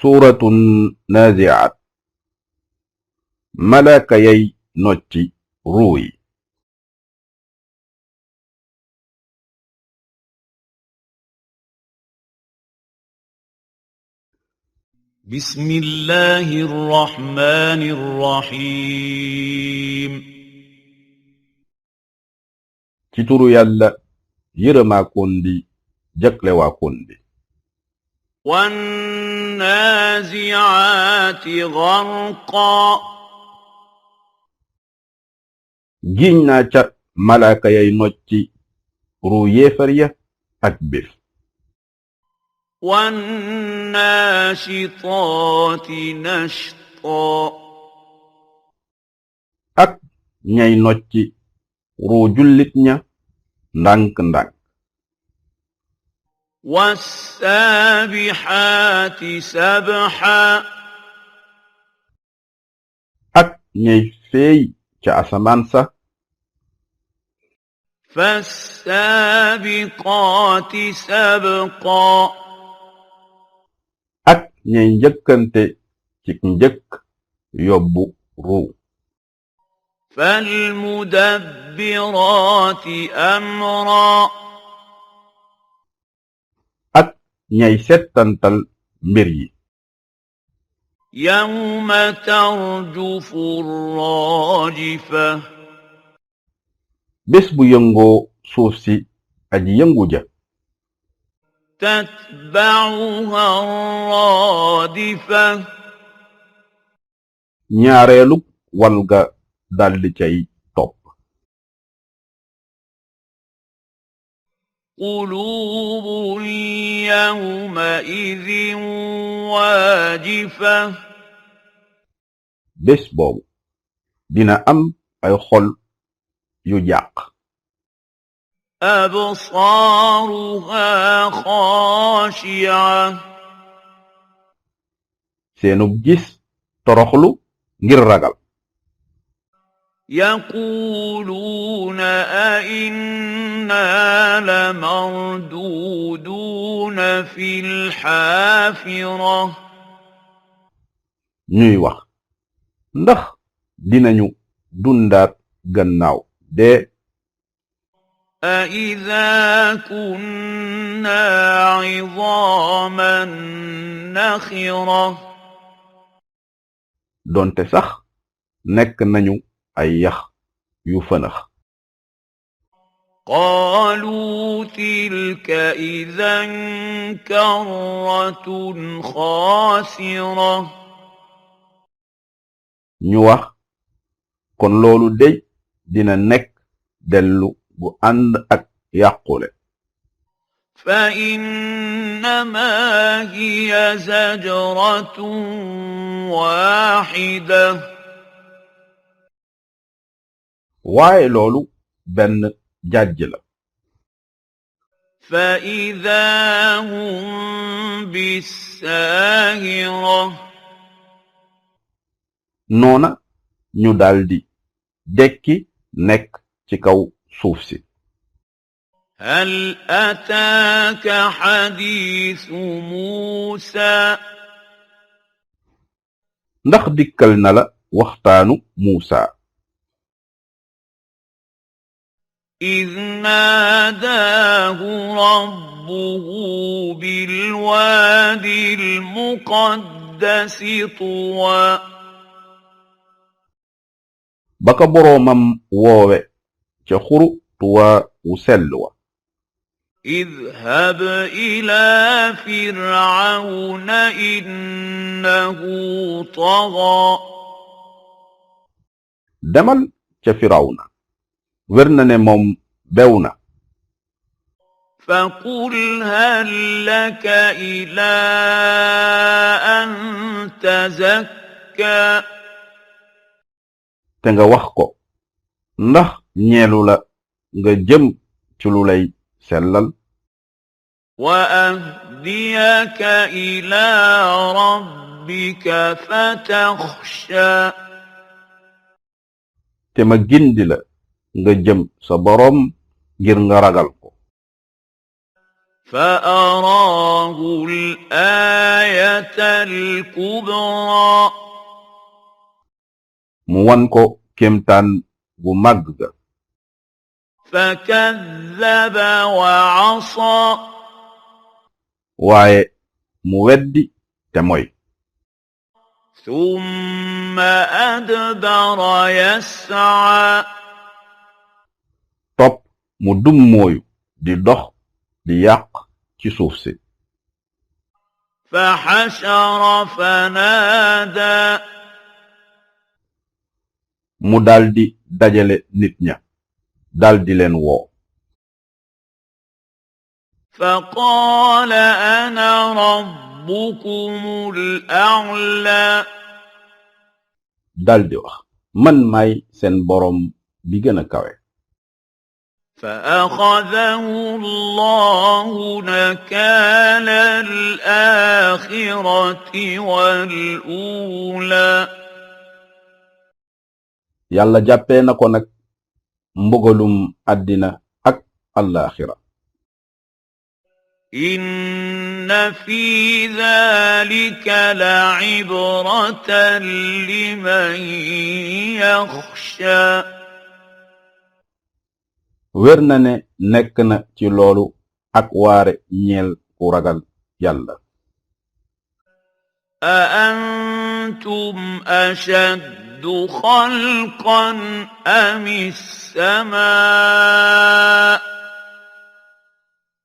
سورة النازعات ملكي نوتي روي بسم الله الرحمن الرحيم تترو يالا يرما كوندي جكلوا كوندي والنازعات غرقا جينا تا ملكي نوتي روي فريا أكبر والناشطات نشطا أك نياي نوتي رو جلت نيا ndànk ndànk والسابحات سبحا ak ñay feey ca asamaan sa فالسابقات سبقا ak ñay njëkkante ci njëkk yobbu ruu فالمدبرات أمرا ak ñay settantal mbir yi يوم ترجف الراجفة bés bu yëngoo suuf si aji yëngu ja تتبعها الرادفة ñaareelu walga daldi cay topp قلوب يومئذ واجفة bés boobu dina am ay xol yu jàq أبصارها خاشعة seenub gis toroxlu ngir ragal يقولون أئنا لمردودون في الحافرة ñuy wax ndax dinañu dundaat gannaaw dee أإذا كنا عظاما نخرة donte sax nekk nañu ay yax yu fënax قالوا تلك إذا كرة خاسرة ñu wax kon loolu dey dina nekk dellu bu ànd ak yàqule فإنما هي زجرة واحدة waaye loolu benn jàjj la فإذا هم بالساهرة noona ñu daldi dekki nekk ci kaw suuf si هل أتاك حديث موسى ndax dikkal na la waxtaanu Muusa إذ ناداه ربه بالوادي المقدس طوى ba ka boroomam woowe ca xuru Tuwa wu sell wa اذهب إلى فرعون إنه طغى demal ca Firawna wér na ne moom bew na فقل هل لك إلى أن تزكى te nga wax ko ndax ñeelu la nga jëm ci lu lay sellal وأهديك إلى ربك فتخشى te ma gindi la nga jëm sa boroom ngir nga ragal ko فأراه الآية الكبرى mu wan ko kéemtaan gu màgg ga فكذب وعصى waaye mu weddi te moy ثم أدبر يسعى topp mu dummóoyu di dox di yàq ci suuf si فحشر فنادى mu daldi dajale nit ña daldi leen woo فقال أنا ربكم الأعلى daldi wax man maay seen boroom bi gën a kawe فأخذه الله نكال الآخرة والأولى yàlla jàppee na ko nag mbugalum àddina ak àllaaxira إن في ذلك لعبرة لمن يخشى wér na ne nekk na ci loolu ak waare ñeel ku ragal yàlla أأنتم أشد خلقا أم السماء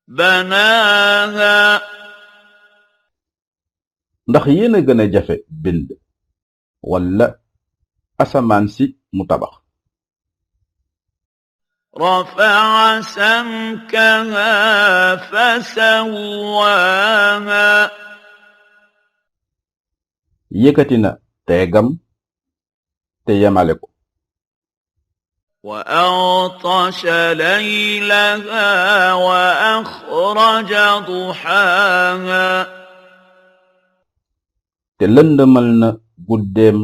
بناها ndax yéen a gën a jafe bind walla asamaan si mu tabax رفع سمكها فسواها yëkkati na teegam te yemale ko وأغطش ليلها وأخرج ضحاها te lëndëmal na guddeem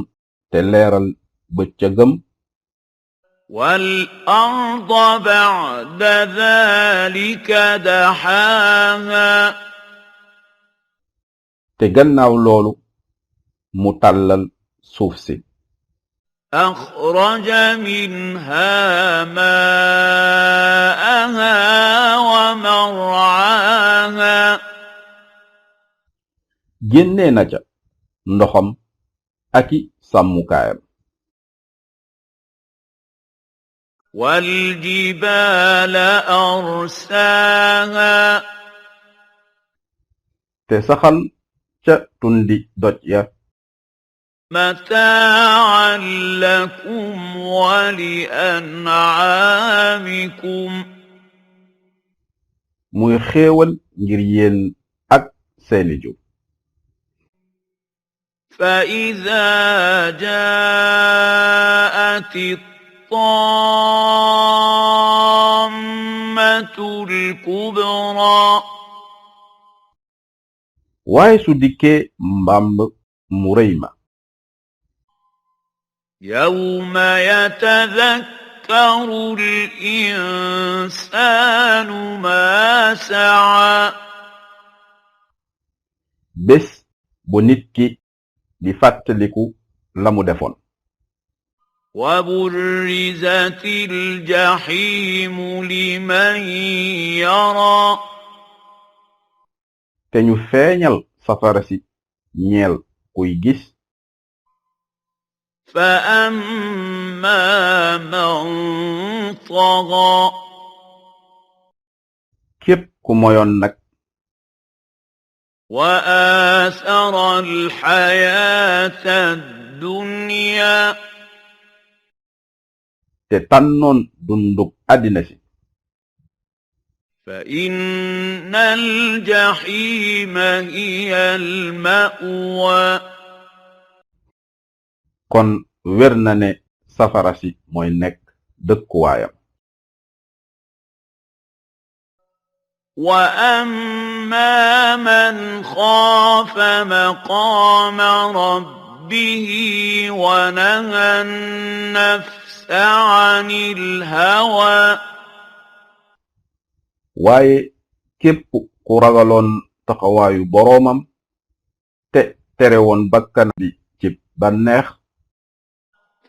te leeral bëccëgam والأرض بعد ذلك دحاها te gannaaw loolu mu tàllal suuf si أخرج منها ماءها ومرعاها génnee na ca ndoxam aki sàmmukaayam والجبال أرساها te saxal ca tundi doj ya متاعا لكم ولأنعامكم muy xéewal ngir yéen ak seeni jur فإذا جاءت الطامة الكبرى waaye su dikkee mbàmb mu rëy ma يوم يتذكر الإنسان ما سعى bés bu nit ki di fàttaliku la mu defoon وبرزت الجحيم لمن يرى te ñu feeñal safara si ñeel kuy gis فأما من طغى képp ku moyoon nag وآثر الحياة الدنيا te tànnoon dunduk àddina si فإن الجحيم هي المأوى kon wér na ne safara si mooy nekk dëkkuwaayam وأما من خاف مقام ربه ونهى النفس عن الهوى waaye képp ku ragaloon taxawaayu boroomam te tere woon bakkan bi ci bànneex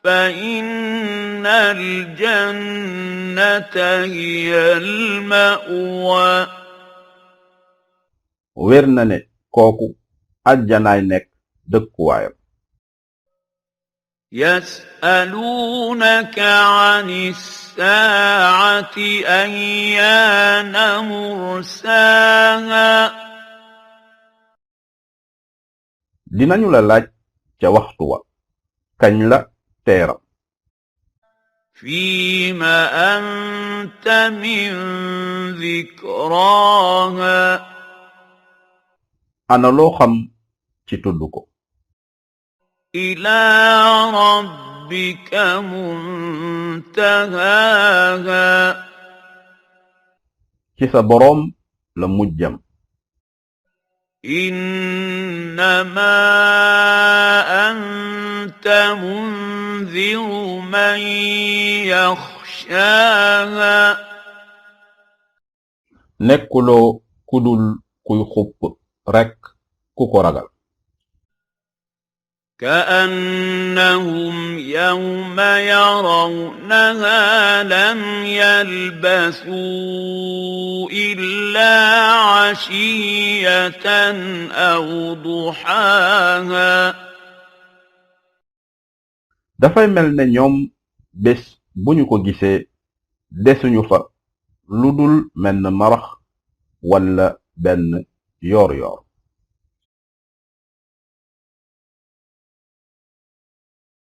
فإن الجنة هي المأوى wér na ne kooku àjjanaay nekk dëkkuwaayam يسألونك عن الساعة أيان مرساها dinañu la laaj ca waxtu wa kañ la teeram فيم أنت من ذكراها ana loo xam ci tudd ko إلى ربك منتهاها ci sa boroom la mujjam إنما أنت منذر من يخشاها nekkuloo kudul kuy xupp rekk ku ko ragal كأنهم يوم يرونها لم يلبثوا إلا عشية أو ضحاها dafay mel ne ñoom bés bu ñu ko gisee desuñu fa lu dul menn marax walla benn yoor yoor